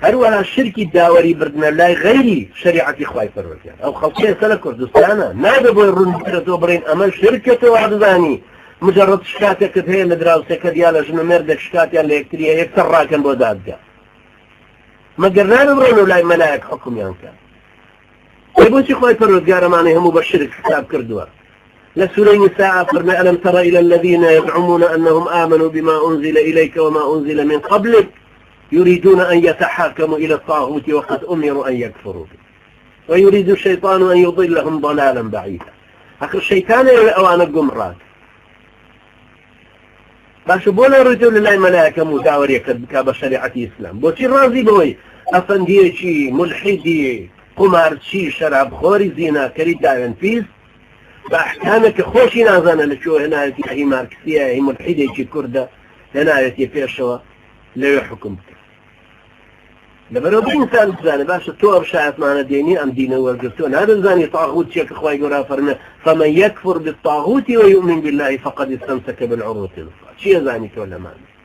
هەروەها شرکی داوەری بردنە لای غەیری شریعەتی خوای پەروەردگار ئەو خەڵکیە سەر لە کوردستانە نابێ بۆی ڕوونکرێتەوە بڕین ئەمە شرکەتەوە عەدزانی مجرد شکاتێکت هەیە لە دراوسەکەت یا لە ژنەمێردێک شکاتیان لە یەکتریە یەکسەر ڕاکەن بۆ دادگا مەگەر نابڕێن و لای مەلایەک حکومیان کە بۆچی خوای پەروەردگارەمانەی هەموو بە شرک حساب کردووە لسورة النساء فرما ألم تر إلى الذين يزعمون أنهم آمنوا بما أنزل إليك وما أنزل من قبلك يريدون أن يتحاكموا إلى الطاغوت وقد أمروا أن يكفروا به ويريد الشيطان أن يضلهم ضلالا بعيدا آخر الشيطان أوان الجمرات باش بولا رجل لله ملائكة مداورية كبشريعة الإسلام بوشي رازي بوي أفنديشي ملحدي قمارشي شراب خوري زينا كريد داين فيز بأحكامك خوشي نازانا لشو هنايتي هي ماركسية هي ملحدة هي كردة هنايتي فيرشوا لا يحكم لبرو بإنسان بزاني باشا تو بشاعت معنا ديني أم دينه والقرسون هذا زاني طاغوت شيك إخوائي قرأ فرنا فمن يكفر بالطاغوت ويؤمن بالله فقد استمسك بالعروة الوثقى شيء زاني ولا معنى